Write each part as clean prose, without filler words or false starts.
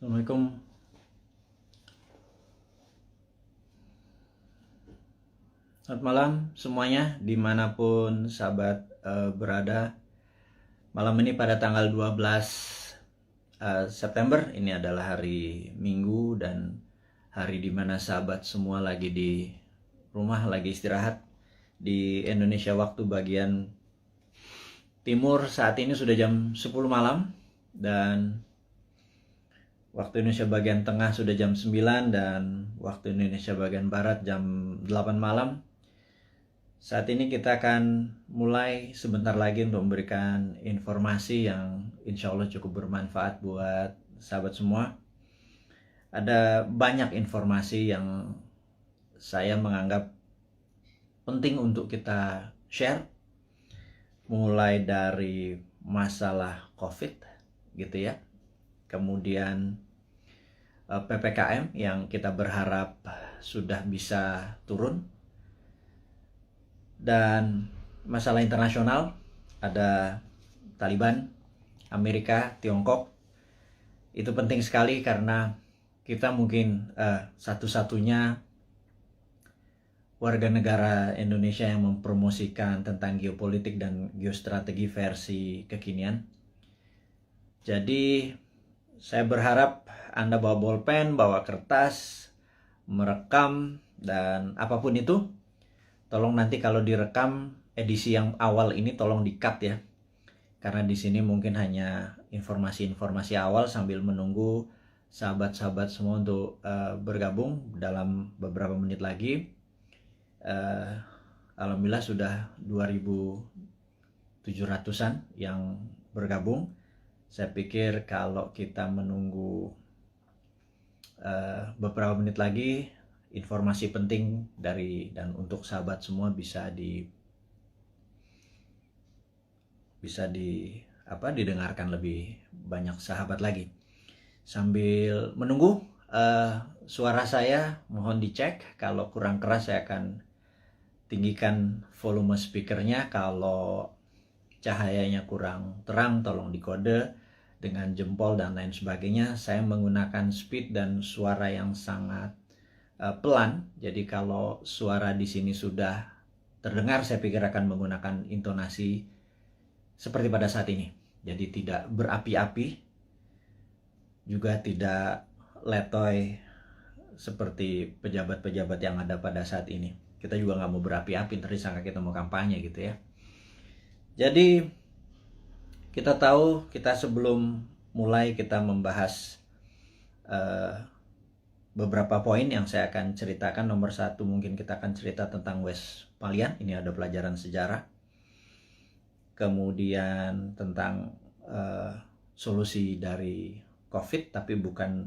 Assalamualaikum. Selamat malam semuanya dimanapun sahabat berada. Malam ini pada tanggal 12 September ini adalah hari Minggu dan hari dimana sahabat semua lagi di rumah, lagi istirahat. Di Indonesia waktu bagian timur saat ini sudah jam 10 malam dan waktu Indonesia bagian tengah sudah jam 9 dan waktu Indonesia bagian barat jam 8 malam. Saat ini kita akan mulai sebentar lagi untuk memberikan informasi yang insya Allah cukup bermanfaat buat sahabat semua. Ada banyak informasi yang saya menganggap penting untuk kita share. Mulai dari masalah COVID gitu ya. Kemudian PPKM yang kita berharap sudah bisa turun. Dan masalah internasional, ada Taliban, Amerika, Tiongkok. Itu penting sekali karena kita mungkin satu-satunya warga negara Indonesia yang mempromosikan tentang geopolitik dan geostrategi versi kekinian. Jadi saya berharap Anda bawa bolpen, bawa kertas, merekam, dan apapun itu, tolong nanti kalau direkam edisi yang awal ini tolong di-cut ya. Karena di sini mungkin hanya informasi-informasi awal sambil menunggu sahabat-sahabat semua untuk bergabung dalam beberapa menit lagi. Alhamdulillah sudah 2.700-an yang bergabung. Saya pikir kalau kita menunggu beberapa menit lagi, informasi penting dari dan untuk sahabat semua bisa didengarkan lebih banyak sahabat lagi. Sambil menunggu suara saya mohon dicek, kalau kurang keras saya akan tinggikan volume speakernya, kalau cahayanya kurang terang tolong dikode dengan jempol dan lain sebagainya. Saya menggunakan speed dan suara yang sangat pelan, jadi kalau suara di sini sudah terdengar, saya pikir akan menggunakan intonasi seperti pada saat ini. Jadi tidak berapi-api, juga tidak letoy seperti pejabat-pejabat yang ada pada saat ini. Kita juga nggak mau berapi-api, ntar disangka kita mau kampanye gitu ya. Jadi kita tahu, kita sebelum mulai kita membahas beberapa poin yang saya akan ceritakan. Nomor satu, mungkin kita akan cerita tentang Westphalian. Ini ada pelajaran sejarah. Kemudian tentang solusi dari COVID, tapi bukan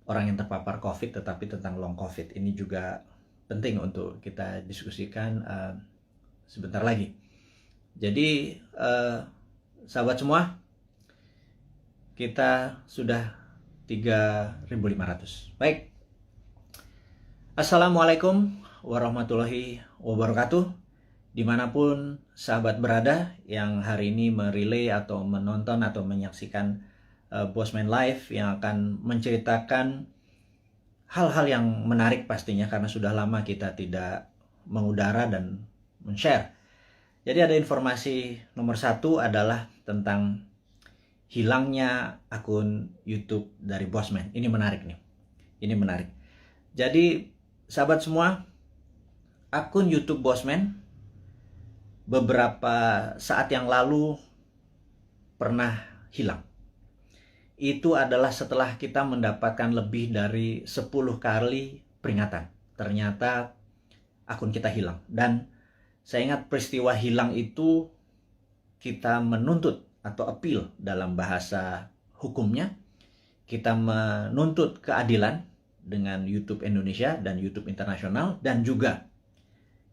orang yang terpapar COVID, tetapi tentang long COVID. Ini juga penting untuk kita diskusikan sebentar lagi. Jadi sahabat semua, kita sudah 3.500. Baik. Assalamualaikum warahmatullahi wabarakatuh. Dimanapun sahabat berada yang hari ini merelay atau menonton atau menyaksikan Bosman Live yang akan menceritakan hal-hal yang menarik pastinya, karena sudah lama kita tidak mengudara dan men-share. Jadi ada informasi nomor satu adalah tentang hilangnya akun YouTube dari Bosman. Ini menarik nih. Ini menarik. Jadi sahabat semua, akun YouTube Bosman beberapa saat yang lalu pernah hilang. Itu adalah setelah kita mendapatkan lebih dari 10 kali peringatan. Ternyata akun kita hilang. Dan saya ingat peristiwa hilang itu kita menuntut atau appeal dalam bahasa hukumnya. Kita menuntut keadilan dengan YouTube Indonesia dan YouTube internasional, dan juga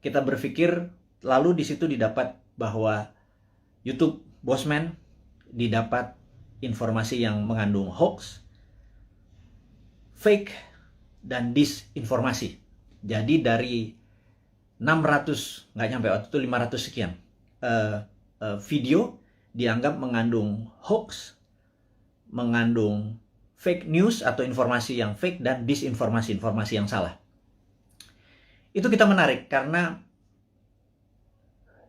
kita berpikir lalu di situ didapat bahwa YouTube Bosman didapat informasi yang mengandung hoax, fake, dan disinformasi. Jadi dari 600, nggak nyampe waktu itu 500 sekian video dianggap mengandung hoax, mengandung fake news atau informasi yang fake dan disinformasi-informasi yang salah. Itu kita menarik karena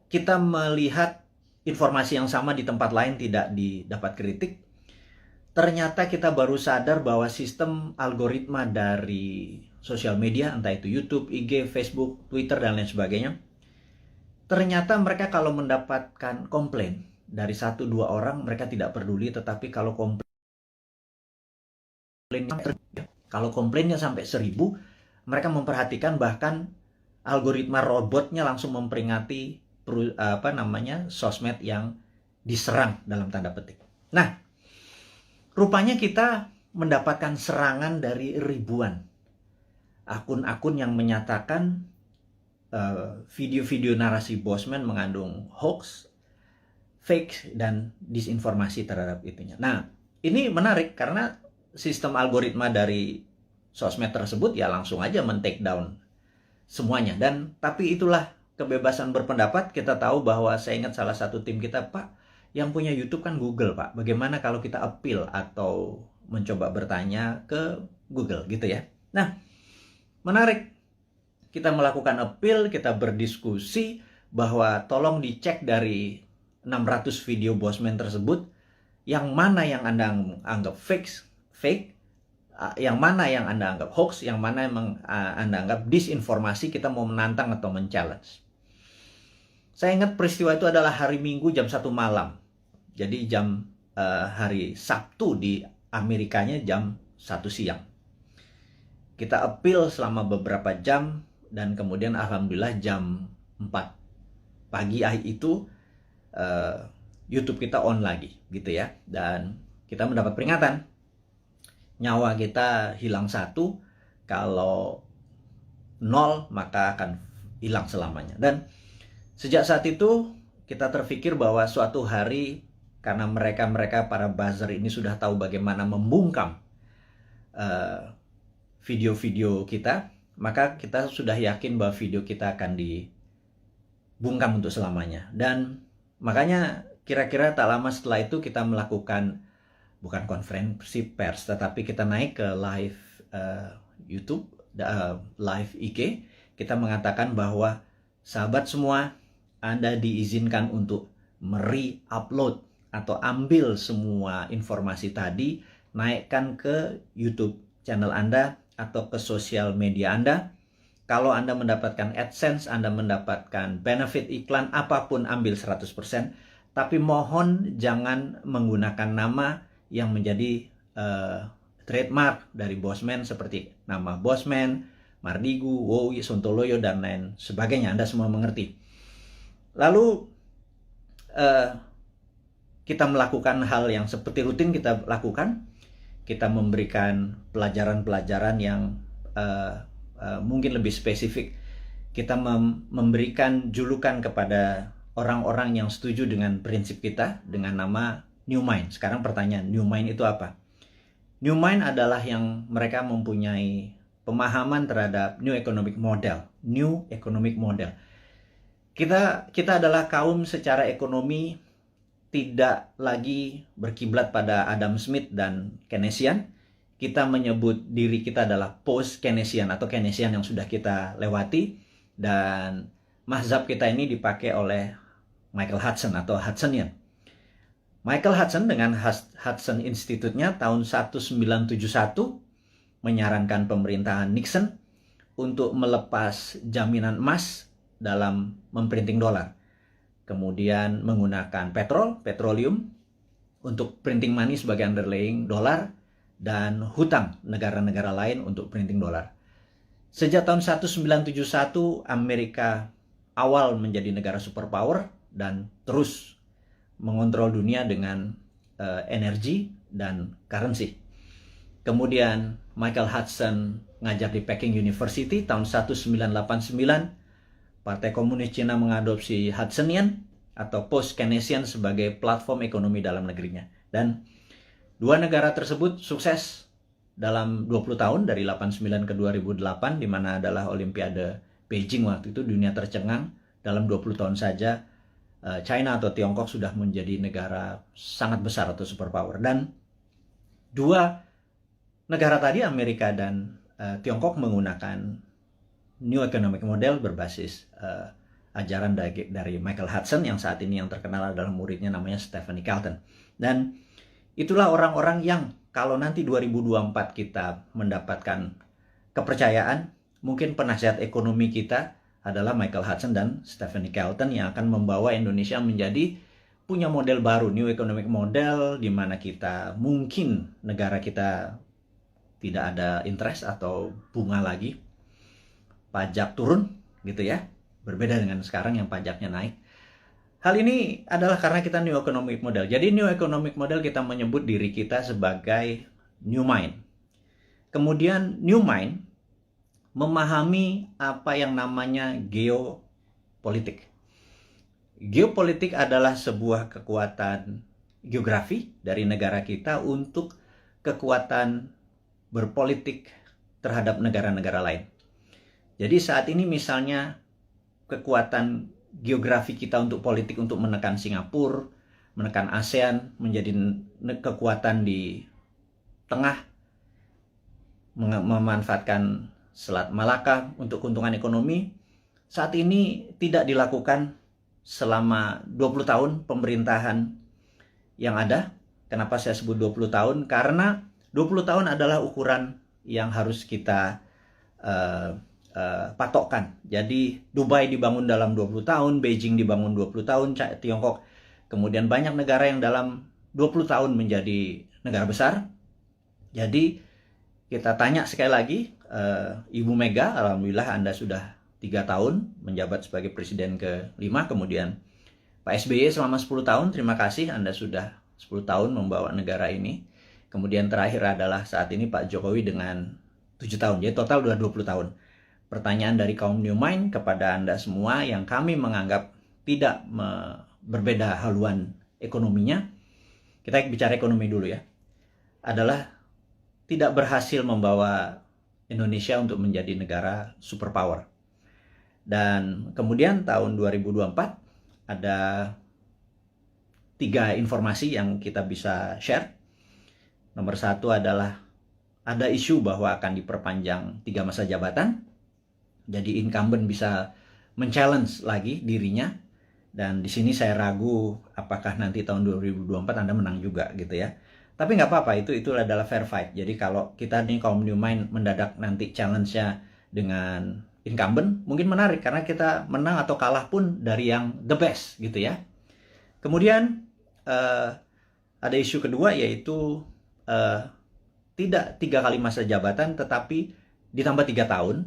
kita melihat informasi yang sama di tempat lain tidak didapat kritik. Ternyata kita baru sadar bahwa sistem algoritma dari sosial media, entah itu YouTube, IG, Facebook, Twitter, dan lain sebagainya, ternyata mereka kalau mendapatkan komplain dari 1-2 orang, mereka tidak peduli, tetapi kalau komplainnya sampai 1000, mereka memperhatikan, bahkan algoritma robotnya langsung memperingati sosmed yang diserang dalam tanda petik. Nah, rupanya kita mendapatkan serangan dari ribuan akun-akun yang menyatakan video-video narasi Bosman mengandung hoax, fake, dan disinformasi terhadap itunya. Nah, ini menarik karena sistem algoritma dari sosmed tersebut ya langsung aja men-take down semuanya. Dan tapi itulah kebebasan berpendapat. Kita tahu bahwa saya ingat salah satu tim kita, Pak, yang punya YouTube kan Google, Pak. Bagaimana kalau kita appeal atau mencoba bertanya ke Google gitu ya. Nah, menarik. Kita melakukan appeal, kita berdiskusi bahwa tolong dicek dari 600 video Bosman tersebut, yang mana yang Anda anggap fake, yang mana yang Anda anggap hoax, yang mana yang Anda anggap disinformasi. Kita mau menantang atau men-challenge. Saya ingat peristiwa itu adalah hari Minggu jam 1 malam. Jadi hari Sabtu di Amerikanya jam 1 siang. Kita appeal selama beberapa jam dan kemudian alhamdulillah jam 4 pagi itu YouTube kita on lagi gitu ya. Dan kita mendapat peringatan. Nyawa kita hilang 1, kalau 0 maka akan hilang selamanya. Dan sejak saat itu kita terpikir bahwa suatu hari, karena mereka para buzzer ini sudah tahu bagaimana membungkam video-video kita, maka kita sudah yakin bahwa video kita akan dibungkam untuk selamanya. Dan makanya kira-kira tak lama setelah itu kita melakukan bukan konferensi pers, tetapi kita naik ke live YouTube, live IG. Kita mengatakan bahwa sahabat semua, Anda diizinkan untuk re-upload atau ambil semua informasi tadi, naikkan ke YouTube channel Anda atau ke sosial media Anda. Kalau Anda mendapatkan AdSense, Anda mendapatkan benefit iklan, apapun ambil 100%. Tapi mohon jangan menggunakan nama yang menjadi trademark dari Bosman, seperti nama Bosman, Mardigu, Wowi, Sontoloyo, dan lain sebagainya. Anda semua mengerti. Lalu kita melakukan hal yang seperti rutin kita lakukan. Kita memberikan pelajaran-pelajaran yang mungkin lebih spesifik. Kita memberikan julukan kepada orang-orang yang setuju dengan prinsip kita dengan nama New Mind. Sekarang pertanyaan, New Mind itu apa? New Mind adalah yang mereka mempunyai pemahaman terhadap New Economic Model. New Economic Model. Kita adalah kaum secara ekonomi tidak lagi berkiblat pada Adam Smith dan Keynesian. Kita menyebut diri kita adalah post-Keynesian atau Keynesian yang sudah kita lewati. Dan mazhab kita ini dipakai oleh Michael Hudson atau Hudsonian. Michael Hudson dengan Hudson Institute-nya tahun 1971 menyarankan pemerintahan Nixon untuk melepas jaminan emas dalam memprinting dolar. Kemudian menggunakan petroleum untuk printing money sebagai underlying dolar, dan hutang negara-negara lain untuk printing dolar. Sejak tahun 1971, Amerika awal menjadi negara superpower dan terus mengontrol dunia dengan energi dan currency. Kemudian Michael Hudson ngajar di Peking University tahun 1989. Partai Komunis Cina mengadopsi Hudsonian atau post-Keynesian sebagai platform ekonomi dalam negerinya. Dan dua negara tersebut sukses dalam 20 tahun dari 89 ke 2008, di mana adalah Olimpiade Beijing waktu itu. Dunia tercengang. Dalam 20 tahun saja China atau Tiongkok sudah menjadi negara sangat besar atau superpower. Dan dua negara tadi, Amerika dan Tiongkok, menggunakan New Economic Model berbasis ajaran dari Michael Hudson, yang saat ini yang terkenal adalah muridnya namanya Stephanie Kelton. Dan itulah orang-orang yang kalau nanti 2024 kita mendapatkan kepercayaan, mungkin penasihat ekonomi kita adalah Michael Hudson dan Stephanie Kelton yang akan membawa Indonesia menjadi punya model baru, New Economic Model, di mana kita mungkin negara kita tidak ada interest atau bunga lagi, pajak turun gitu ya, berbeda dengan sekarang yang pajaknya naik. Hal ini adalah karena kita New Economic Model. Jadi New Economic Model kita menyebut diri kita sebagai New Mind. Kemudian New Mind memahami apa yang namanya geopolitik. Geopolitik adalah sebuah kekuatan geografi dari negara kita untuk kekuatan berpolitik terhadap negara-negara lain. Jadi saat ini misalnya kekuatan geografi kita untuk politik untuk menekan Singapura, menekan ASEAN, menjadi kekuatan di tengah, memanfaatkan Selat Malaka untuk keuntungan ekonomi, saat ini tidak dilakukan selama 20 tahun pemerintahan yang ada. Kenapa saya sebut 20 tahun? Karena 20 tahun adalah ukuran yang harus kita patokkan. Jadi Dubai dibangun dalam 20 tahun, Beijing dibangun 20 tahun, Tiongkok, kemudian banyak negara yang dalam 20 tahun menjadi negara besar. Jadi kita tanya sekali lagi, Ibu Mega, alhamdulillah Anda sudah 3 tahun menjabat sebagai Presiden ke-5, kemudian Pak SBY selama 10 tahun, terima kasih Anda sudah 10 tahun membawa negara ini. Kemudian terakhir adalah saat ini Pak Jokowi dengan 7 tahun, jadi total sudah 20 tahun. Pertanyaan dari kaum New Mind kepada Anda semua yang kami menganggap tidak berbeda haluan ekonominya, kita bicara ekonomi dulu ya, adalah tidak berhasil membawa Indonesia untuk menjadi negara superpower. Dan kemudian tahun 2024 ada 3 informasi yang kita bisa share. Nomor 1 adalah ada isu bahwa akan diperpanjang 3 masa jabatan. Jadi incumbent bisa men-challenge lagi dirinya. Dan di sini saya ragu apakah nanti tahun 2024 Anda menang juga gitu ya. Tapi nggak apa-apa, itu adalah fair fight. Jadi kalau kita nih kaum New Mind mendadak nanti challenge-nya dengan incumbent, mungkin menarik karena kita menang atau kalah pun dari yang the best gitu ya. Kemudian ada isu kedua, yaitu tidak 3 kali masa jabatan tetapi ditambah 3 tahun.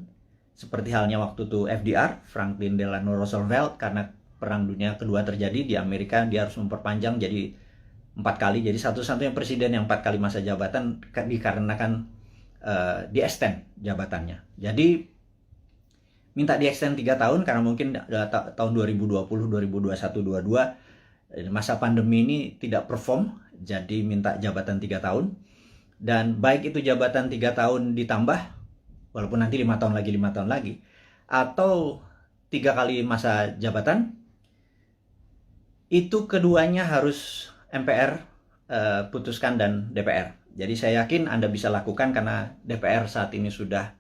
Seperti halnya waktu itu FDR, Franklin Delano Roosevelt, karena Perang Dunia Kedua terjadi di Amerika, dia harus memperpanjang jadi 4 kali. Jadi satu-satunya presiden yang 4 kali masa jabatan dikarenakan di-extend jabatannya. Jadi minta di-extend 3 tahun karena mungkin tahun 2020, 2021, 2022 masa pandemi ini tidak perform, jadi minta jabatan 3 tahun. Dan baik itu jabatan 3 tahun ditambah, walaupun nanti 5 tahun lagi, atau 3 kali masa jabatan, itu keduanya harus MPR putuskan dan DPR. Jadi saya yakin Anda bisa lakukan karena DPR saat ini sudah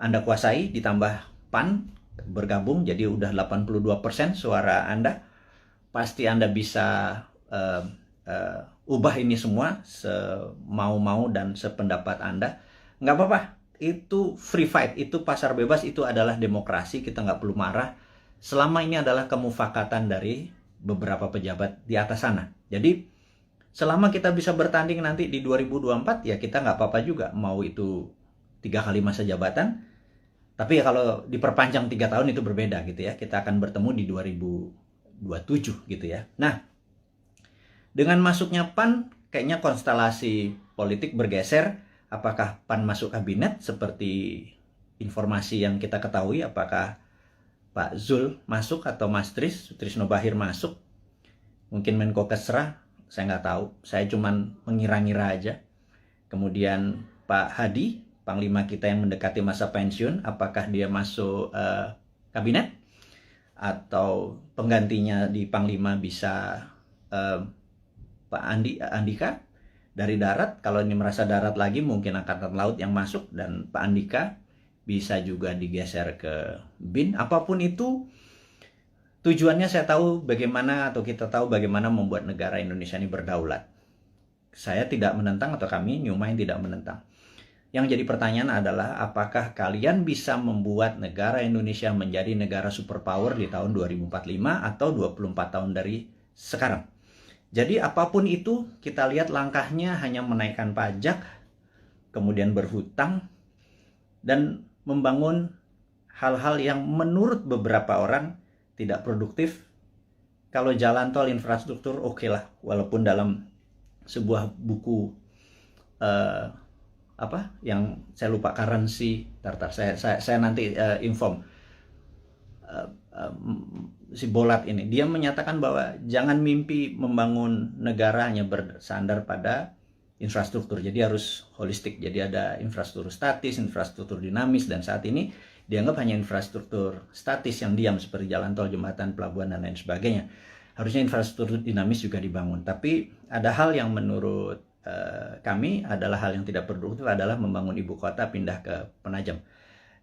Anda kuasai, ditambah PAN bergabung, jadi udah 82% suara Anda. Pasti Anda bisa ubah ini semua semau-mau dan sependapat Anda. Nggak apa-apa, itu free fight, itu pasar bebas, itu adalah demokrasi, kita nggak perlu marah. Selama ini adalah kemufakatan dari beberapa pejabat di atas sana. Jadi selama kita bisa bertanding nanti di 2024, ya kita nggak apa-apa juga mau itu 3 kali masa jabatan. Tapi ya kalau diperpanjang 3 tahun itu berbeda gitu ya. Kita akan bertemu di 2027 gitu ya. Nah, dengan masuknya PAN, kayaknya konstelasi politik bergeser. Apakah PAN masuk kabinet seperti informasi yang kita ketahui? Apakah Pak Zul masuk atau Mas Trisno Bahir masuk? Mungkin Menko Kesra, saya nggak tahu. Saya cuman mengira-ngira aja. Kemudian Pak Hadi, Panglima kita yang mendekati masa pensiun, apakah dia masuk kabinet? Atau penggantinya di Panglima bisa Pak Andika? dari darat. Kalau ini merasa darat lagi, mungkin Angkatan Laut yang masuk, dan Pak Andika bisa juga digeser ke BIN. Apapun itu, tujuannya saya tahu bagaimana, atau kita tahu bagaimana membuat negara Indonesia ini berdaulat. Saya tidak menentang, atau kami New Mind tidak menentang. Yang jadi pertanyaan adalah, apakah kalian bisa membuat negara Indonesia menjadi negara superpower di tahun 2045 atau 24 tahun dari sekarang? Jadi apapun itu, kita lihat langkahnya hanya menaikkan pajak, kemudian berhutang, dan membangun hal-hal yang menurut beberapa orang tidak produktif. Kalau jalan tol, infrastruktur, oke lah. Walaupun dalam sebuah buku, yang saya lupa, currency, saya nanti inform, si Bolat ini, dia menyatakan bahwa jangan mimpi membangun negara hanya bersandar pada infrastruktur, jadi harus holistik. Jadi ada infrastruktur statis, infrastruktur dinamis, dan saat ini dianggap hanya infrastruktur statis yang diam seperti jalan tol, jembatan, pelabuhan, dan lain sebagainya. Harusnya infrastruktur dinamis juga dibangun. Tapi ada hal yang menurut kami adalah hal yang tidak produktif, adalah membangun ibu kota pindah ke Penajam.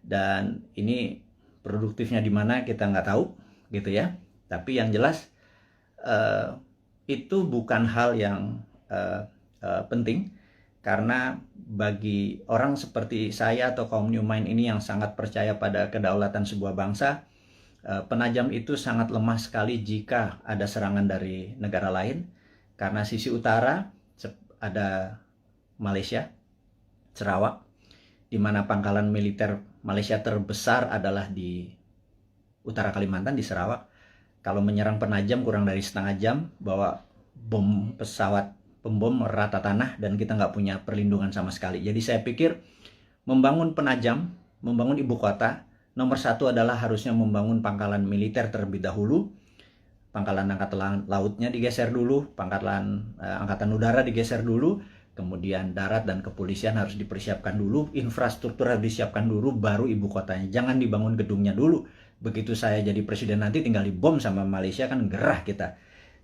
Dan ini produktifnya di mana kita nggak tahu, gitu ya. Tapi yang jelas itu bukan hal yang penting, karena bagi orang seperti saya atau kaum New Mind ini yang sangat percaya pada kedaulatan sebuah bangsa, Penajam itu sangat lemah sekali jika ada serangan dari negara lain, karena sisi utara ada Malaysia, Sarawak, di mana pangkalan militer Malaysia terbesar adalah di utara Kalimantan, di Sarawak. Kalau menyerang Penajam kurang dari setengah jam, bawa bom pesawat pembom rata tanah, dan kita nggak punya perlindungan sama sekali. Jadi saya pikir membangun Penajam, membangun ibu kota, nomor satu adalah harusnya membangun pangkalan militer terlebih dahulu. Pangkalan angkatan lautnya digeser dulu, pangkalan angkatan udara digeser dulu, kemudian darat dan kepolisian harus dipersiapkan dulu, infrastruktur harus disiapkan dulu, baru ibu kotanya. Jangan dibangun gedungnya dulu. Begitu saya jadi presiden nanti tinggal dibom sama Malaysia, kan gerah kita.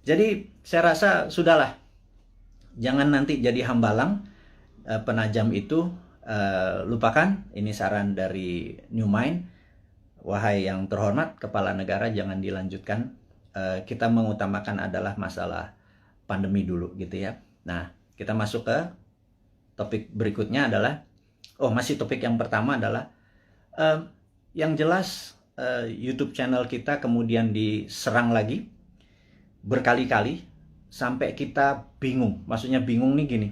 Jadi saya rasa sudahlah, jangan nanti jadi hambalang. Penajam itu lupakan. Ini saran dari New Mind. Wahai yang terhormat kepala negara, jangan dilanjutkan. Kita mengutamakan adalah masalah pandemi dulu, gitu ya. Nah, kita masuk ke topik berikutnya adalah, masih topik yang pertama adalah, yang jelas YouTube channel kita kemudian diserang lagi berkali-kali sampai kita bingung. Maksudnya bingung nih gini,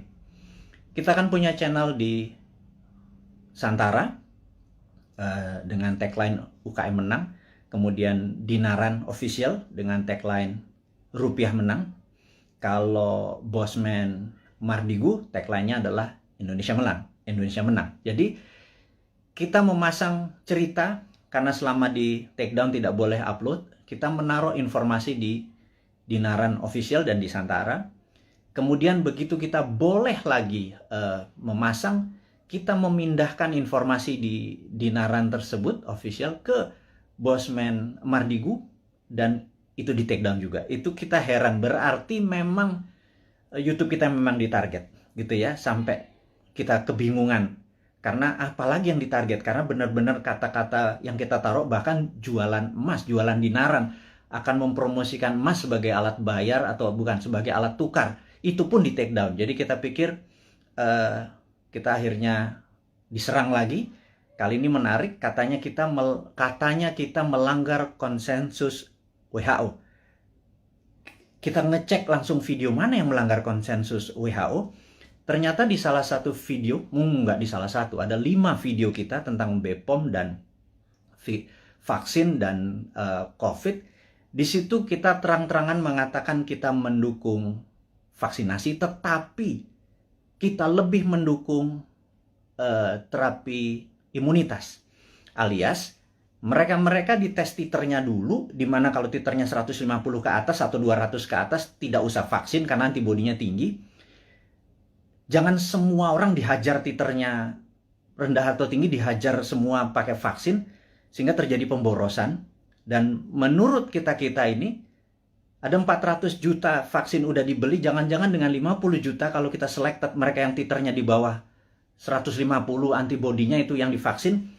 kita kan punya channel di Santara dengan tagline UKM menang, kemudian Dinaran Official dengan tagline Rupiah menang. Kalau Bosman Mardigu tagline-nya adalah Indonesia menang. Jadi kita memasang cerita, karena selama di takedown tidak boleh upload, kita menaruh informasi di Dinaran Official dan di Santara. Kemudian begitu kita boleh lagi memasang, kita memindahkan informasi di Dinaran tersebut official ke Bosman Mardigu, dan itu di take down juga. Itu kita heran, berarti memang YouTube kita memang ditarget, gitu ya, sampai kita kebingungan. Karena apalagi yang ditarget, karena benar-benar kata-kata yang kita taruh, bahkan jualan emas, jualan Dinaran, akan mempromosikan emas sebagai alat bayar atau bukan sebagai alat tukar, itu pun di take down. Jadi kita pikir kita akhirnya diserang lagi. Kali ini menarik, katanya kita melanggar konsensus WHO. Kita ngecek langsung video mana yang melanggar konsensus WHO. Ternyata di salah satu video, nggak di salah satu, ada 5 video kita tentang BPOM dan vaksin dan COVID. Di situ kita terang-terangan mengatakan kita mendukung vaksinasi, tetapi kita lebih mendukung terapi imunitas, alias mereka dites titernya dulu, dimana kalau titernya 150 ke atas atau 200 ke atas tidak usah vaksin karena antibodinya tinggi. Jangan semua orang dihajar titernya rendah atau tinggi, dihajar semua pakai vaksin, sehingga terjadi pemborosan. Dan menurut kita ini, Ada 400 juta vaksin udah dibeli, jangan-jangan dengan 50 juta kalau kita selected mereka yang titernya di bawah 150 antibodinya itu yang divaksin,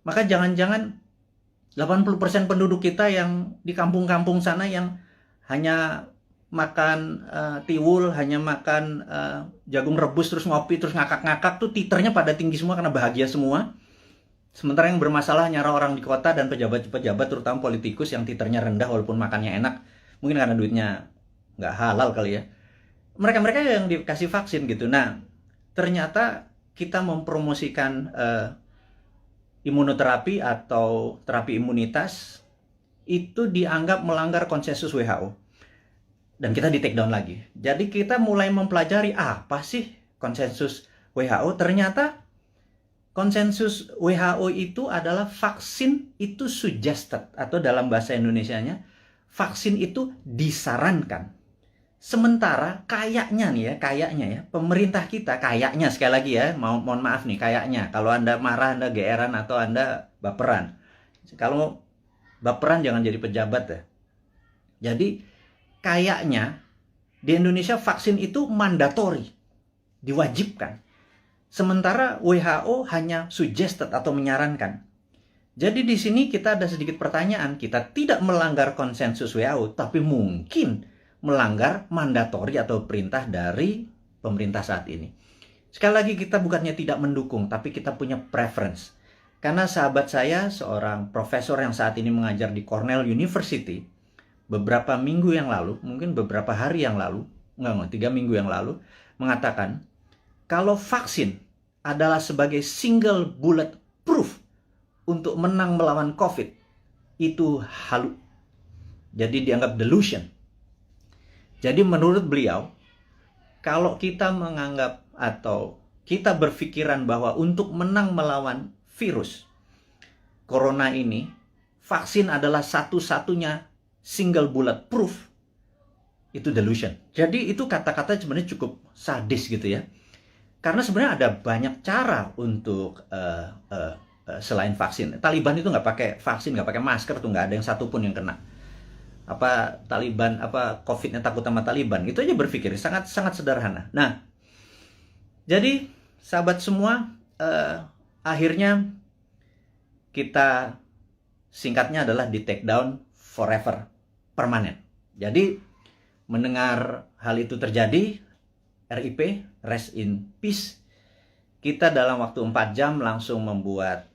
maka jangan-jangan 80% penduduk kita yang di kampung-kampung sana yang hanya makan tiwul, hanya makan jagung rebus terus ngopi terus ngakak-ngakak tuh titernya pada tinggi semua karena bahagia semua. Sementara yang bermasalah nyara orang di kota dan pejabat-pejabat terutama politikus yang titernya rendah walaupun makannya enak, mungkin karena duitnya nggak halal kali ya. Mereka-mereka yang dikasih vaksin gitu. Nah, ternyata kita mempromosikan imunoterapi atau terapi imunitas itu dianggap melanggar konsensus WHO. Dan kita di take down lagi. Jadi kita mulai mempelajari apa sih konsensus WHO. Ternyata konsensus WHO itu adalah vaksin itu suggested, atau dalam bahasa Indonesianya, vaksin itu disarankan. Sementara kayaknya nih ya, pemerintah kita kayaknya, sekali lagi ya, mohon maaf nih, kayaknya, kalau Anda marah, Anda geeran, atau Anda baperan. Kalau baperan jangan jadi pejabat ya. Jadi kayaknya di Indonesia vaksin itu mandatori, diwajibkan. Sementara WHO hanya suggested atau menyarankan. Jadi di sini kita ada sedikit pertanyaan, kita tidak melanggar konsensus WHO, tapi mungkin melanggar mandatori atau perintah dari pemerintah saat ini. Sekali lagi kita bukannya tidak mendukung, tapi kita punya preference. Karena sahabat saya, seorang profesor yang saat ini mengajar di Cornell University, beberapa minggu yang lalu, mungkin beberapa hari yang lalu, 3 minggu yang lalu, mengatakan, kalau vaksin adalah sebagai single bullet proof untuk menang melawan COVID, itu halu. Jadi dianggap delusion. Jadi menurut beliau, kalau kita menganggap atau kita berpikiran bahwa untuk menang melawan virus corona ini, vaksin adalah satu-satunya single bullet proof, itu delusion. Jadi itu kata-kata sebenarnya cukup sadis gitu ya. Karena sebenarnya ada banyak cara untuk selain vaksin. Taliban itu nggak pakai vaksin, nggak pakai masker tuh, nggak ada yang satupun yang kena. Taliban, COVID-nya takut sama Taliban. Itu aja berpikir sangat sederhana. Nah, jadi sahabat semua, akhirnya kita singkatnya adalah di take down forever, permanen. Jadi mendengar hal itu terjadi, RIP, rest in peace, kita dalam waktu 4 jam langsung membuat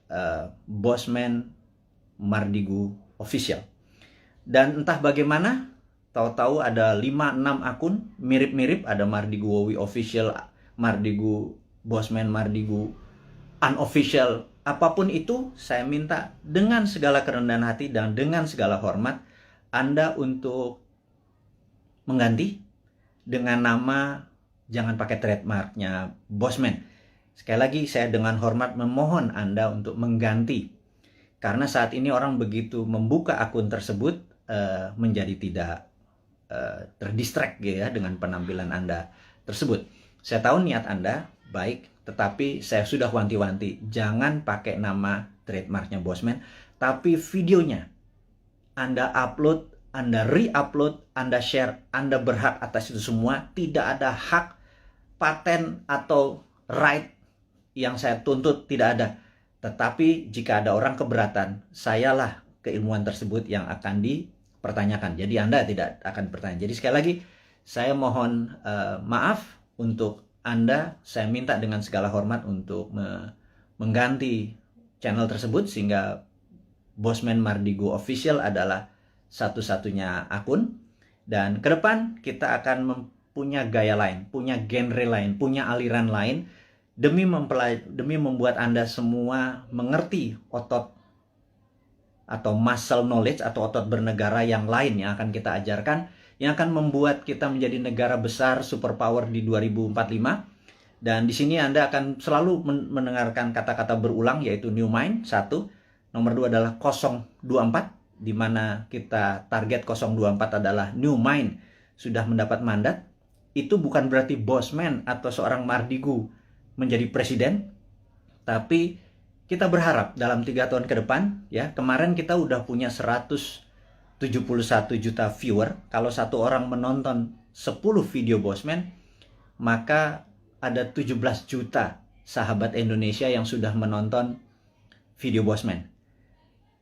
Bosman Mardigu official. Dan entah bagaimana, tahu-tahu ada 5-6 akun mirip-mirip, ada Mardigu Wowi official, Mardigu Bosman Mardigu unofficial, apapun itu, saya minta dengan segala kerendahan hati dan dengan segala hormat Anda untuk mengganti dengan nama, jangan pakai trademarknya Bosman. Sekali lagi saya dengan hormat memohon Anda untuk mengganti. Karena saat ini orang begitu membuka akun tersebut menjadi tidak terdistract ya dengan penampilan Anda tersebut. Saya tahu niat Anda baik, tetapi saya sudah wanti-wanti, jangan pakai nama trademarknya Bosman, tapi videonya Anda upload, Anda re-upload, Anda share, Anda berhak atas itu semua. Tidak ada hak paten atau right yang saya tuntut, tidak ada. Tetapi jika ada orang keberatan, sayalah keilmuan tersebut yang akan dipertanyakan. Jadi Anda tidak akan bertanya. Jadi sekali lagi, saya mohon maaf untuk Anda. Saya minta dengan segala hormat untuk mengganti channel tersebut, sehingga Bosman Mardigu Official adalah satu-satunya akun. Dan ke depan kita akan punya gaya lain, punya genre lain, punya aliran lain, demi membuat Anda semua mengerti otot atau muscle knowledge atau otot bernegara yang lain yang akan kita ajarkan, yang akan membuat kita menjadi negara besar superpower di 2045. Dan di sini Anda akan selalu mendengarkan kata-kata berulang, yaitu New Mind 1, nomor 2 adalah 024, di mana kita target 024 adalah New Mind sudah mendapat mandat. Itu bukan berarti Bosman atau seorang Mardigu menjadi presiden, tapi kita berharap dalam 3 tahun ke depan, ya, kemarin kita udah punya 100 71 juta viewer. Kalau satu orang menonton 10 video Bosman, maka ada 17 juta sahabat Indonesia yang sudah menonton video Bosman.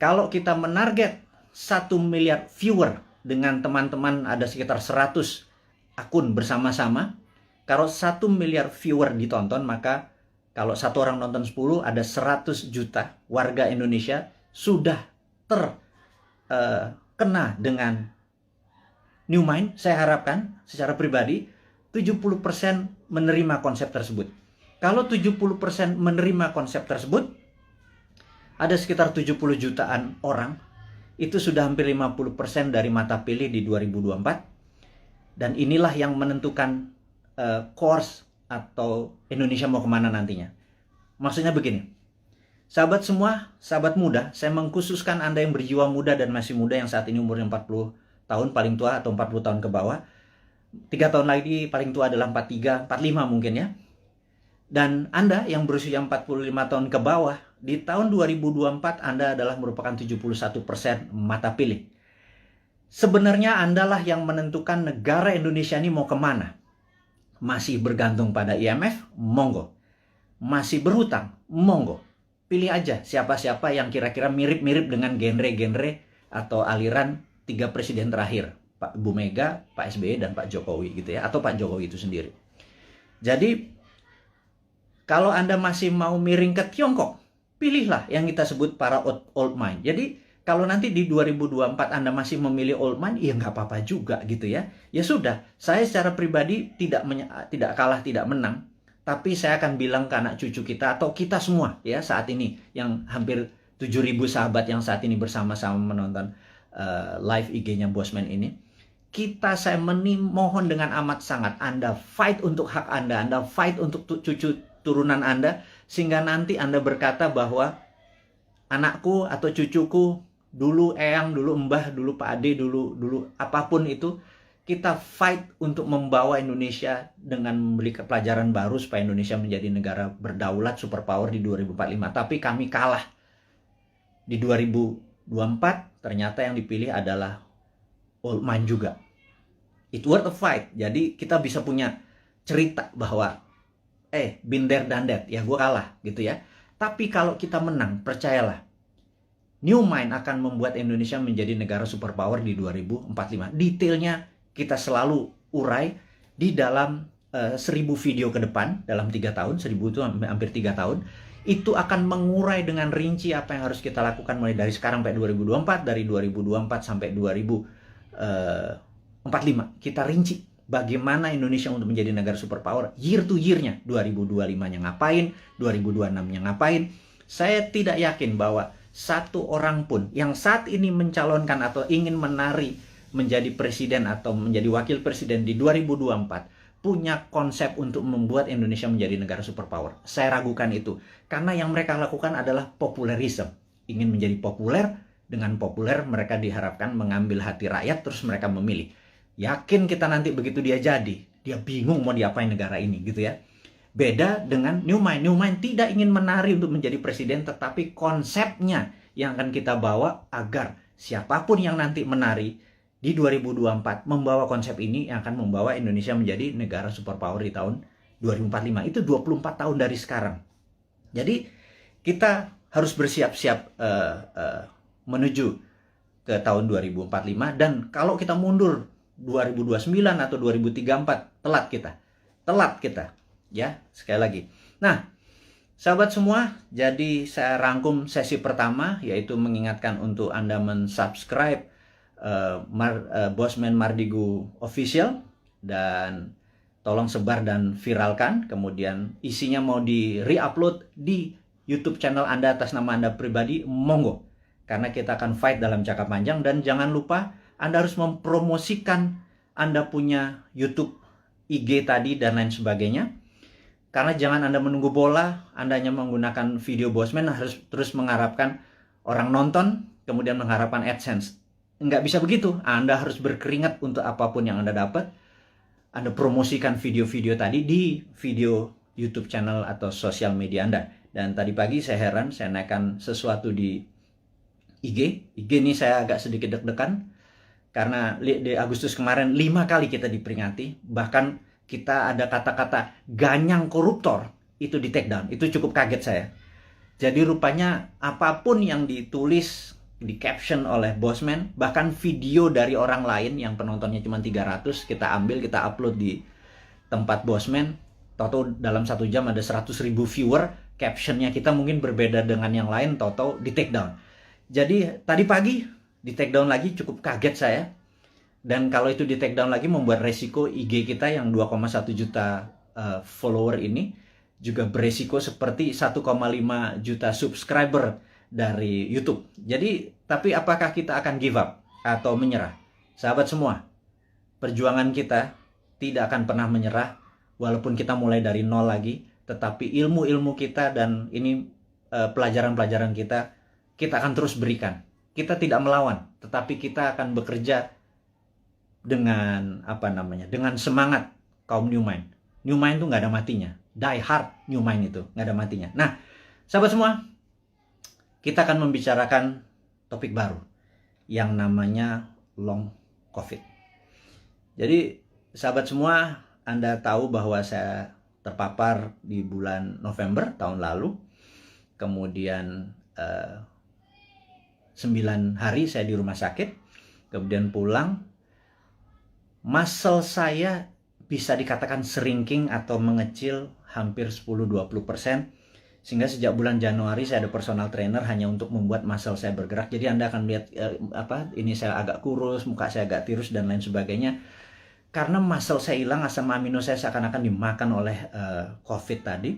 Kalau kita menarget 1 miliar viewer dengan teman-teman ada sekitar 100 akun bersama-sama, kalau 1 miliar viewer ditonton, maka kalau satu orang nonton 10, ada 100 juta warga Indonesia sudah terkena dengan New Mind. Saya harapkan secara pribadi 70% menerima konsep tersebut. Kalau 70% menerima konsep tersebut, ada sekitar 70 jutaan orang. Itu sudah hampir 50% dari mata pilih di 2024. Dan inilah yang menentukan course atau Indonesia mau kemana nantinya. Maksudnya begini, sahabat semua, sahabat muda, saya mengkhususkan Anda yang berjiwa muda dan masih muda yang saat ini umurnya 40 tahun paling tua atau 40 tahun ke bawah. 3 tahun lagi paling tua adalah 43, 45 mungkin ya. Dan Anda yang berusia 45 tahun ke bawah, di tahun 2024 Anda adalah merupakan 71% mata pilih. Sebenarnya Anda lah yang menentukan negara Indonesia ini mau kemana. Masih bergantung pada IMF? Monggo. Masih berhutang? Monggo. Pilih aja siapa-siapa yang kira-kira mirip-mirip dengan genre-genre atau aliran 3 presiden terakhir. Pak Bu Mega, Pak SBY, dan Pak Jokowi gitu ya. Atau Pak Jokowi itu sendiri. Jadi, kalau Anda masih mau miring ke Tiongkok, pilihlah yang kita sebut para old mind. Jadi, kalau nanti di 2024 Anda masih memilih old mind, ya nggak apa-apa juga gitu ya. Ya sudah, saya secara pribadi tidak kalah, tidak menang. Tapi saya akan bilang ke anak cucu kita atau kita semua ya saat ini yang hampir 7.000 sahabat yang saat ini bersama-sama menonton live IG-nya Bosman ini. Saya mohon dengan amat sangat Anda fight untuk hak Anda, Anda fight untuk cucu turunan Anda, sehingga nanti Anda berkata bahwa anakku atau cucuku, dulu eyang, dulu mbah, dulu Pak Ade, dulu apapun itu, kita fight untuk membawa Indonesia dengan memberi pelajaran baru supaya Indonesia menjadi negara berdaulat, superpower di 2045. Tapi kami kalah. Di 2024 ternyata yang dipilih adalah old mind juga. It worth a fight. Jadi kita bisa punya cerita bahwa been there done that, ya gue kalah gitu ya. Tapi kalau kita menang, percayalah, New Mind akan membuat Indonesia menjadi negara superpower di 2045. Detailnya kita selalu urai di dalam 1000 video ke depan, dalam 3 tahun, 1000 itu hampir 3 tahun. Itu akan mengurai dengan rinci apa yang harus kita lakukan mulai dari sekarang sampai 2024, dari 2024 sampai 2045. Kita rinci bagaimana Indonesia untuk menjadi negara superpower year to year-nya. 2025-nya ngapain, 2026-nya ngapain. Saya tidak yakin bahwa satu orang pun yang saat ini mencalonkan atau ingin menjadi presiden atau menjadi wakil presiden di 2024 punya konsep untuk membuat Indonesia menjadi negara superpower. Saya ragukan itu. Karena yang mereka lakukan adalah populerisme. Ingin menjadi populer, dengan populer mereka diharapkan mengambil hati rakyat terus mereka memilih. Yakin kita nanti begitu dia jadi, dia bingung mau diapain negara ini gitu ya. Beda dengan New Mind. New Mind tidak ingin menari untuk menjadi presiden, tetapi konsepnya yang akan kita bawa agar siapapun yang nanti menari di 2024 membawa konsep ini yang akan membawa Indonesia menjadi negara superpower di tahun 2045. Itu 24 tahun dari sekarang. Jadi kita harus bersiap-siap menuju ke tahun 2045, dan kalau kita mundur 2029 atau 2034, telat kita. Ya, sekali lagi. Nah, sahabat semua, jadi saya rangkum sesi pertama, yaitu mengingatkan untuk Anda mensubscribe Bosman Mardigu Official, dan tolong sebar dan viralkan. Kemudian isinya mau di re-upload di YouTube channel Anda atas nama Anda pribadi, monggo. Karena kita akan fight dalam jangka panjang, dan jangan lupa Anda harus mempromosikan Anda punya YouTube, IG tadi, dan lain sebagainya. Karena jangan Anda menunggu bola, Anda hanya menggunakan video Bosman, harus terus mengharapkan orang nonton, kemudian mengharapkan AdSense. Nggak bisa begitu. Anda harus berkeringat untuk apapun yang Anda dapat. Anda promosikan video-video tadi di video YouTube channel atau sosial media Anda. Dan tadi pagi saya heran, saya naikkan sesuatu di IG. IG ini saya agak sedikit deg-degan. Karena di Agustus kemarin 5 kali kita diperingati, bahkan kita ada kata-kata ganyang koruptor itu di take down. Itu cukup kaget saya. Jadi rupanya apapun yang ditulis di caption oleh Bosman, bahkan video dari orang lain yang penontonnya cuma 300, kita ambil, kita upload di tempat Bosman, toto dalam 1 jam ada 100.000 viewer, captionnya kita mungkin berbeda dengan yang lain, toto di take down. Jadi tadi pagi di take down lagi, cukup kaget saya. Dan kalau itu di take down lagi membuat resiko IG kita yang 2,1 juta follower ini juga beresiko seperti 1,5 juta subscriber dari YouTube. Jadi, tapi apakah kita akan give up atau menyerah? Sahabat semua, perjuangan kita tidak akan pernah menyerah walaupun kita mulai dari nol lagi, tetapi ilmu-ilmu kita dan ini pelajaran-pelajaran kita akan terus berikan. Kita tidak melawan, tetapi kita akan bekerja dengan dengan semangat kaum New Mind. New Mind itu nggak ada matinya. Die hard New Mind itu nggak ada matinya. Nah, sahabat semua, kita akan membicarakan topik baru yang namanya long COVID. Jadi, sahabat semua, Anda tahu bahwa saya terpapar di bulan November tahun lalu. Kemudian 9 hari saya di rumah sakit, kemudian pulang. Muscle saya bisa dikatakan shrinking atau mengecil hampir 10-20%. Sehingga sejak bulan Januari saya ada personal trainer hanya untuk membuat muscle saya bergerak. Jadi Anda akan lihat ini saya agak kurus, muka saya agak tirus dan lain sebagainya. Karena muscle saya hilang, asam amino saya seakan-akan dimakan oleh COVID tadi.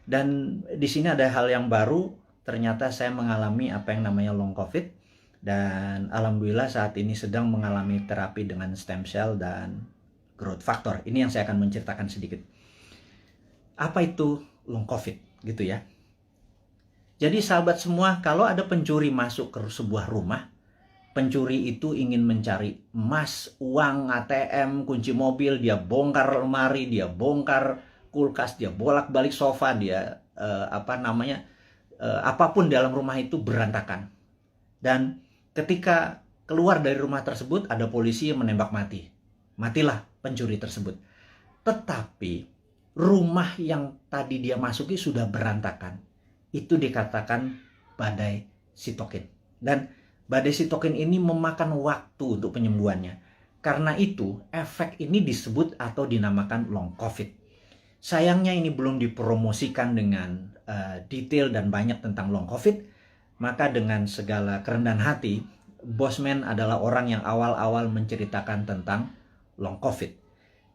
Dan di sini ada hal yang baru, ternyata saya mengalami apa yang namanya long COVID. Dan alhamdulillah saat ini sedang mengalami terapi dengan stem cell dan growth factor. Ini yang saya akan menceritakan sedikit. Apa itu long COVID gitu ya. Jadi sahabat semua, kalau ada pencuri masuk ke sebuah rumah, pencuri itu ingin mencari emas, uang, ATM, kunci mobil, dia bongkar lemari, dia bongkar kulkas, dia bolak-balik sofa, dia apapun dalam rumah itu berantakan. Dan ketika keluar dari rumah tersebut, ada polisi yang menembak mati. Matilah pencuri tersebut. Tetapi rumah yang tadi dia masuki sudah berantakan. Itu dikatakan badai sitokin. Dan badai sitokin ini memakan waktu untuk penyembuhannya. Karena itu, efek ini disebut atau dinamakan long COVID. Sayangnya ini belum dipromosikan dengan detail dan banyak tentang long COVID. Maka dengan segala kerendahan hati, Bosman adalah orang yang awal-awal menceritakan tentang long COVID.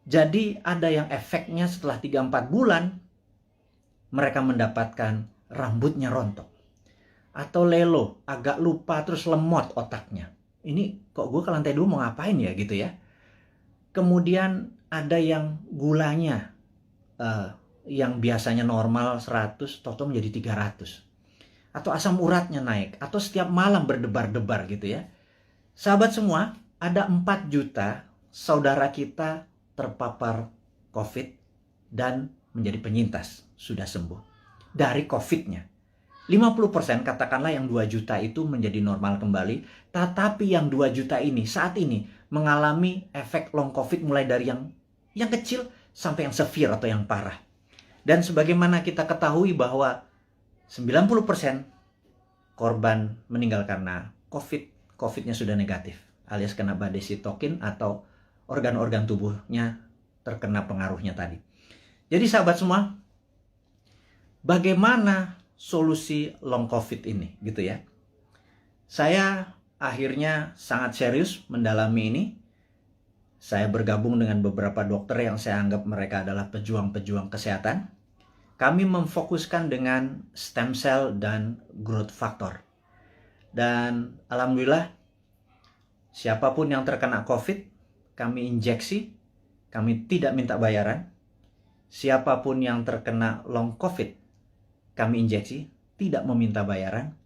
Jadi ada yang efeknya setelah 3-4 bulan, mereka mendapatkan rambutnya rontok. Atau lelo, agak lupa terus lemot otaknya. Ini kok gue ke lantai 2 mau ngapain ya gitu ya. Kemudian ada yang gulanya yang biasanya normal 100, toto menjadi 300. Atau asam uratnya naik, atau setiap malam berdebar-debar gitu ya. Sahabat semua, ada 4 juta saudara kita terpapar COVID dan menjadi penyintas, sudah sembuh dari COVID-nya. 50% katakanlah yang 2 juta itu menjadi normal kembali, tetapi yang 2 juta ini saat ini mengalami efek long COVID mulai dari yang kecil sampai yang severe atau yang parah. Dan sebagaimana kita ketahui bahwa 90% korban meninggal karena COVID, COVID-nya sudah negatif, alias kena badai sitokin atau organ-organ tubuhnya terkena pengaruhnya tadi. Jadi sahabat semua, bagaimana solusi long COVID ini gitu ya? Saya akhirnya sangat serius mendalami ini. Saya bergabung dengan beberapa dokter yang saya anggap mereka adalah pejuang-pejuang kesehatan. Kami memfokuskan dengan stem cell dan growth factor. Dan alhamdulillah, siapapun yang terkena COVID, kami injeksi, kami tidak minta bayaran. Siapapun yang terkena long COVID, kami injeksi, tidak meminta bayaran.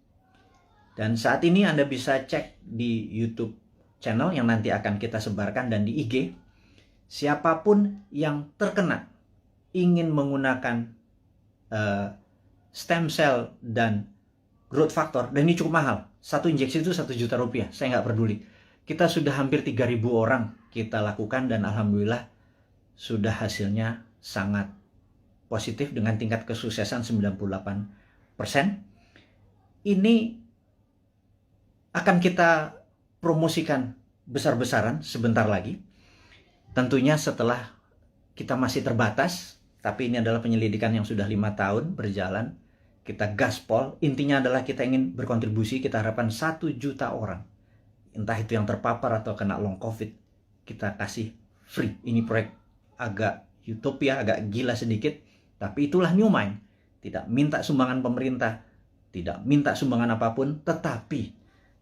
Dan saat ini Anda bisa cek di YouTube channel yang nanti akan kita sebarkan dan di IG. Siapapun yang terkena ingin menggunakan stem cell dan growth factor, dan ini cukup mahal. 1 injeksi itu 1 juta rupiah, saya nggak peduli. kita sudah hampir 3.000 orang kita lakukan dan alhamdulillah sudah hasilnya sangat positif dengan tingkat kesuksesan 98%. Ini akan kita promosikan besar-besaran sebentar lagi. Tentunya setelah kita masih terbatas, tapi ini adalah penyelidikan yang sudah 5 tahun berjalan. Kita gaspol, intinya adalah kita ingin berkontribusi, kita harapkan 1 juta orang. Entah itu yang terpapar atau kena long COVID, kita kasih free. Ini proyek agak utopia, agak gila sedikit, tapi itulah New Mind. Tidak minta sumbangan pemerintah, tidak minta sumbangan apapun, tetapi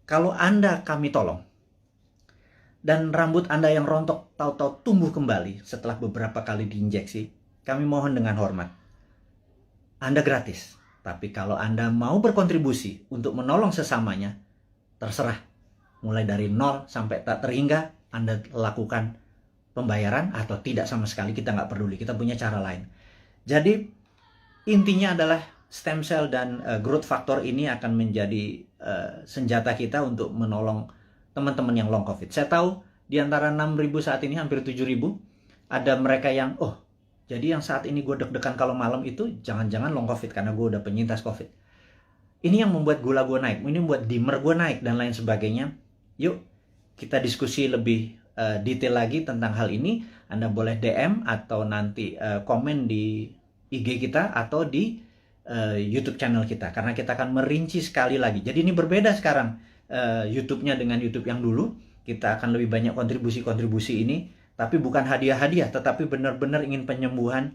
kalau Anda kami tolong, dan rambut Anda yang rontok tahu-tahu tumbuh kembali setelah beberapa kali diinjeksi, kami mohon dengan hormat, Anda gratis. Tapi kalau Anda mau berkontribusi untuk menolong sesamanya, terserah. Mulai dari 0 sampai tak terhingga, Anda lakukan pembayaran atau tidak sama sekali, kita nggak peduli, kita punya cara lain. Jadi intinya adalah stem cell dan growth factor ini akan menjadi senjata kita untuk menolong teman-teman yang long COVID. Saya tahu di antara 6.000 saat ini hampir 7.000 ada mereka yang jadi yang saat ini gue deg-degan kalau malam itu jangan-jangan long COVID karena gue udah penyintas COVID. Ini yang membuat gula gue naik, ini membuat dimmer gue naik dan lain sebagainya. Yuk kita diskusi lebih detail lagi tentang hal ini. Anda boleh DM atau nanti komen di IG kita atau di YouTube channel kita, karena kita akan merinci sekali lagi. Jadi ini berbeda sekarang YouTube-nya dengan YouTube yang dulu. Kita akan lebih banyak kontribusi-kontribusi ini, tapi bukan hadiah-hadiah, tetapi benar-benar ingin penyembuhan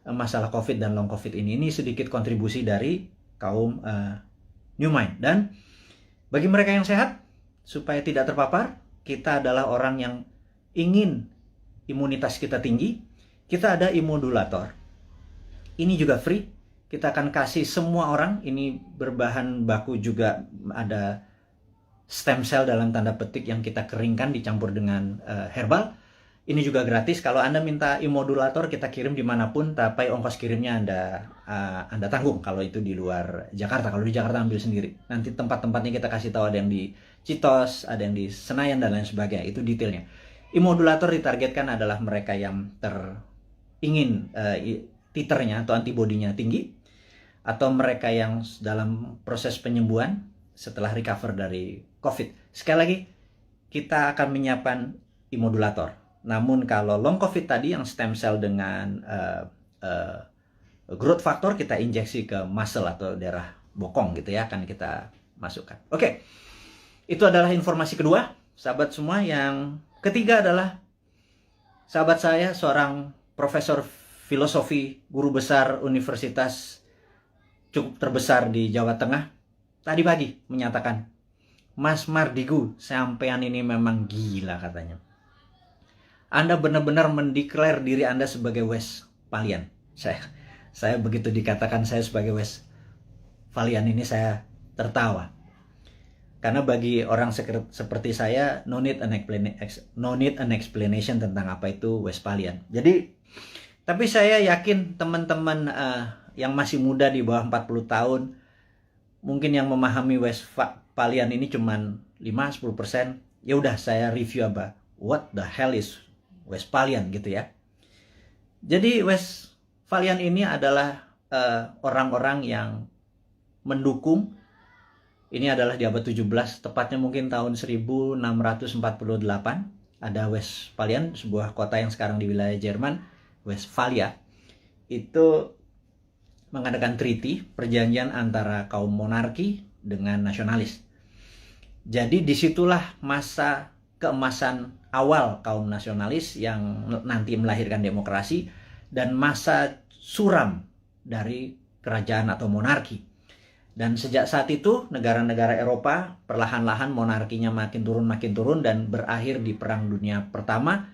masalah COVID dan long COVID ini. Ini sedikit kontribusi dari kaum New Mind. Dan bagi mereka yang sehat, supaya tidak terpapar, kita adalah orang yang ingin imunitas kita tinggi. Kita ada immodulator. Ini juga free. Kita akan kasih semua orang. Ini berbahan baku juga ada stem cell dalam tanda petik yang kita keringkan dicampur dengan herbal. Ini juga gratis. Kalau Anda minta immodulator, kita kirim dimanapun, tapi ongkos kirimnya Anda tanggung kalau itu di luar Jakarta. Kalau di Jakarta ambil sendiri. Nanti tempat-tempatnya kita kasih tahu, ada yang di Citos, ada yang di Senayan dan lain sebagainya. Itu detailnya. Immodulator ditargetkan adalah mereka yang ingin titernya atau antibodinya tinggi, atau mereka yang dalam proses penyembuhan setelah recover dari COVID. Sekali lagi, kita akan menyiapkan immodulator. Namun kalau long COVID tadi yang stem cell dengan growth factor, kita injeksi ke muscle atau daerah bokong gitu ya, akan kita masukkan. Oke, itu adalah informasi kedua, sahabat semua. Yang ketiga adalah sahabat saya, seorang profesor filosofi, guru besar universitas cukup terbesar di Jawa Tengah, tadi pagi menyatakan, Mas Mardigu, sampean ini memang gila katanya. Anda benar-benar mendeklar diri Anda sebagai Westphalian. Saya begitu dikatakan saya sebagai Westphalian ini saya tertawa. Karena bagi orang seperti saya, no need an explanation tentang apa itu Westphalian. Jadi, tapi saya yakin teman-teman yang masih muda di bawah 40 tahun, mungkin yang memahami Westphalian ini cuman 5-10%. Ya udah, saya review apa. What the hell is Westphalian gitu ya. Jadi Westphalian ini adalah orang-orang yang mendukung. Ini adalah di abad 17, tepatnya mungkin tahun 1648. Ada Westphalian, sebuah kota yang sekarang di wilayah Jerman, Westphalia. Itu mengadakan treaty, perjanjian antara kaum monarki dengan nasionalis. Jadi disitulah masa keemasan awal kaum nasionalis yang nanti melahirkan demokrasi, dan masa suram dari kerajaan atau monarki. Dan sejak saat itu negara-negara Eropa perlahan-lahan monarkinya makin turun dan berakhir di Perang Dunia Pertama.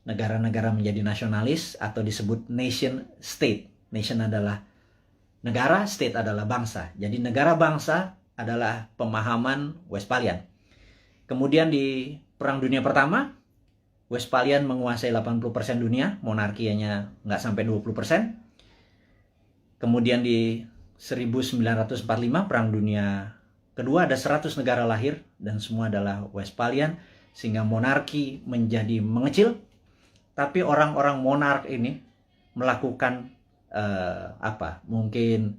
Negara-negara menjadi nasionalis atau disebut nation state. Nation adalah negara, state adalah bangsa. Jadi negara bangsa adalah pemahaman Westphalian. Kemudian di Perang Dunia Pertama, Westphalian menguasai 80% dunia, monarkinya nggak sampai 20%. Kemudian di 1945, Perang Dunia Kedua, ada 100 negara lahir dan semua adalah Westphalian. sehingga monarki menjadi mengecil. Tapi orang-orang monark ini melakukan mungkin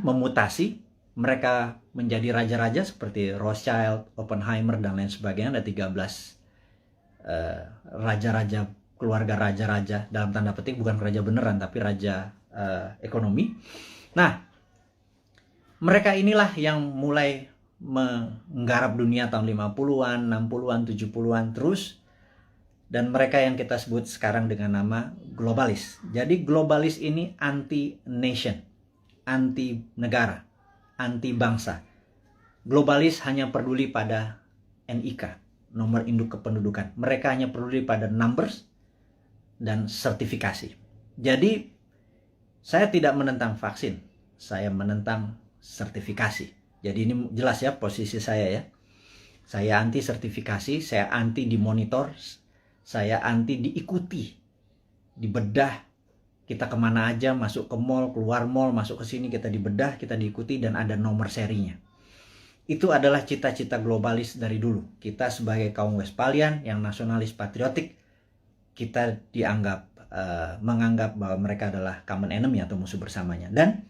memutasi. Mereka menjadi raja-raja seperti Rothschild, Oppenheimer, dan lain sebagainya. Ada 13 raja-raja, keluarga raja-raja, dalam tanda petik, bukan raja beneran, tapi raja ekonomi. Nah, mereka inilah yang mulai menggarap dunia tahun 50-an, 60-an, 70-an terus. Dan mereka yang kita sebut sekarang dengan nama globalis. Jadi globalis ini anti-nation, anti-negara, anti-bangsa. Globalis hanya peduli pada NIK, nomor induk kependudukan. Mereka hanya peduli pada numbers dan sertifikasi. Jadi, saya tidak menentang vaksin, saya menentang sertifikasi. Jadi ini jelas ya posisi saya ya. Saya anti sertifikasi, saya anti dimonitor, saya anti diikuti, dibedah. Kita kemana aja, masuk ke mall, keluar mall, masuk ke sini, kita dibedah, kita diikuti, dan ada nomor serinya. Itu adalah cita-cita globalis dari dulu. Kita sebagai kaum Westphalian yang nasionalis patriotik, kita menganggap bahwa mereka adalah common enemy atau musuh bersamanya. Dan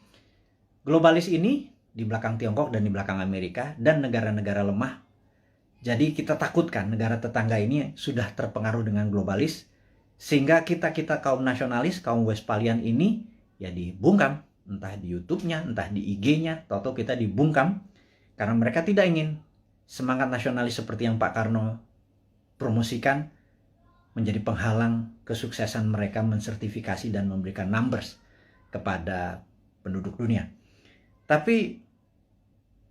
globalis ini di belakang Tiongkok dan di belakang Amerika dan negara-negara lemah. Jadi kita takutkan negara tetangga ini sudah terpengaruh dengan globalis, sehingga kita kaum nasionalis, kaum Westphalian ini ya dibungkam, entah di YouTube-nya, entah di IG-nya, atau kita dibungkam karena mereka tidak ingin semangat nasionalis seperti yang Pak Karno promosikan menjadi penghalang kesuksesan mereka mensertifikasi dan memberikan numbers kepada penduduk dunia. Tapi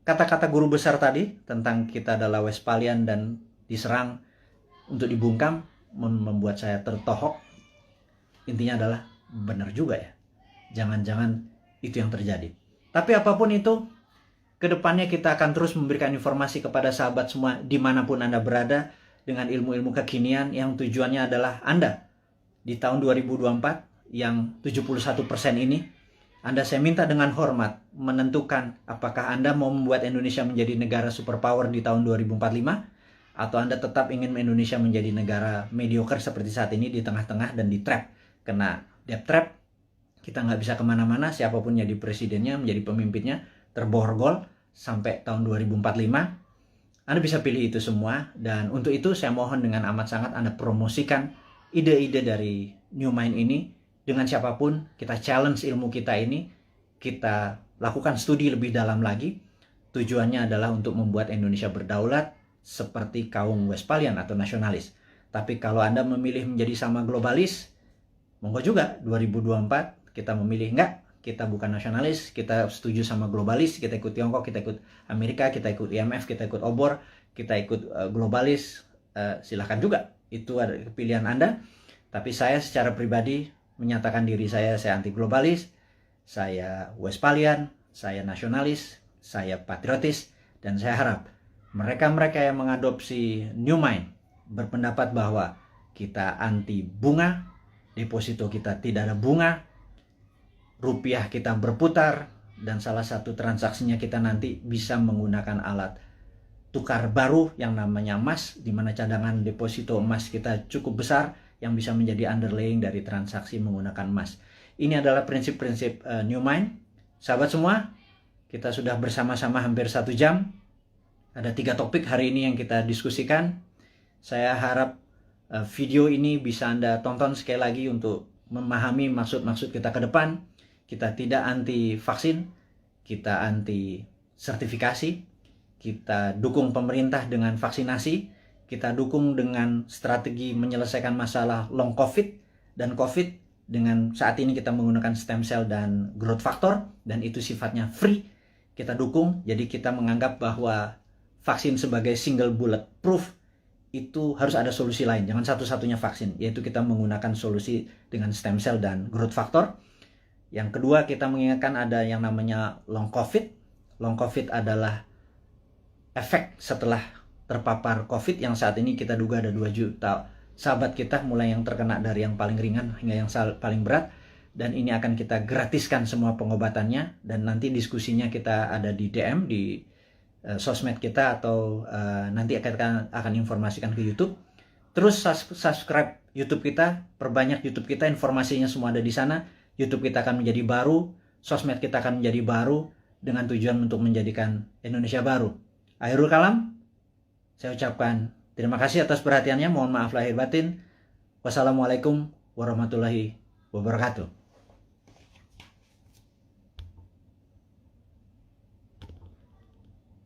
kata-kata guru besar tadi tentang kita adalah Westphalian dan diserang untuk dibungkam membuat saya tertohok. Intinya adalah benar juga ya. Jangan-jangan itu yang terjadi. Tapi apapun itu, kedepannya kita akan terus memberikan informasi kepada sahabat semua dimanapun Anda berada dengan ilmu-ilmu kekinian yang tujuannya adalah Anda di tahun 2024 yang 71% ini, saya minta dengan hormat menentukan apakah Anda mau membuat Indonesia menjadi negara superpower di tahun 2045 atau Anda tetap ingin Indonesia menjadi negara mediocre seperti saat ini di tengah-tengah dan di trap. Kena debt trap, kita nggak bisa kemana-mana, siapapun jadi presidennya, menjadi pemimpinnya, terborgol sampai tahun 2045. Anda bisa pilih itu semua, dan untuk itu saya mohon dengan amat sangat Anda promosikan ide-ide dari New Mind ini dengan siapapun. Kita challenge ilmu kita ini, kita lakukan studi lebih dalam lagi. Tujuannya adalah untuk membuat Indonesia berdaulat seperti kaum Westphalian atau nasionalis. Tapi kalau Anda memilih menjadi sama globalis, monggo juga 2024 kita memilih enggak, kita bukan nasionalis, kita setuju sama globalis, kita ikut Tiongkok, kita ikut Amerika, kita ikut IMF, kita ikut obor, kita ikut globalis, silahkan juga. Itu ada pilihan Anda. Tapi saya secara pribadi menyatakan diri saya anti globalis, saya Westphalian, saya nasionalis, saya patriotis, dan saya harap mereka-mereka yang mengadopsi New Mind berpendapat bahwa kita anti bunga, deposito kita tidak ada bunga, rupiah kita berputar, dan salah satu transaksinya kita nanti bisa menggunakan alat tukar baru yang namanya emas, di mana cadangan deposito emas kita cukup besar yang bisa menjadi underlying dari transaksi menggunakan emas. Ini adalah prinsip-prinsip New Mind. Sahabat semua, kita sudah bersama-sama hampir 1 jam. Ada 3 topik hari ini yang kita diskusikan. Saya harap video ini bisa Anda tonton sekali lagi untuk memahami maksud-maksud kita ke depan. Kita tidak anti vaksin, kita anti sertifikasi, kita dukung pemerintah dengan vaksinasi, kita dukung dengan strategi menyelesaikan masalah long COVID dan COVID dengan saat ini kita menggunakan stem cell dan growth factor, dan itu sifatnya free. Kita dukung, jadi kita menganggap bahwa vaksin sebagai single bullet proof itu harus ada solusi lain, jangan satu-satunya vaksin, yaitu kita menggunakan solusi dengan stem cell dan growth factor. Yang kedua, kita mengingatkan ada yang namanya long COVID. Long COVID adalah efek setelah terpapar COVID yang saat ini kita duga ada 2 juta sahabat kita, mulai yang terkena dari yang paling ringan hingga yang paling berat, dan ini akan kita gratiskan semua pengobatannya, dan nanti diskusinya kita ada di DM di sosmed kita atau nanti akan informasikan ke YouTube. Terus subscribe YouTube kita, perbanyak YouTube kita, informasinya semua ada di sana. YouTube kita akan menjadi baru, sosmed kita akan menjadi baru dengan tujuan untuk menjadikan Indonesia baru. Akhirul kalam, saya ucapkan terima kasih atas perhatiannya. Mohon maaf lahir batin. Wassalamualaikum warahmatullahi wabarakatuh.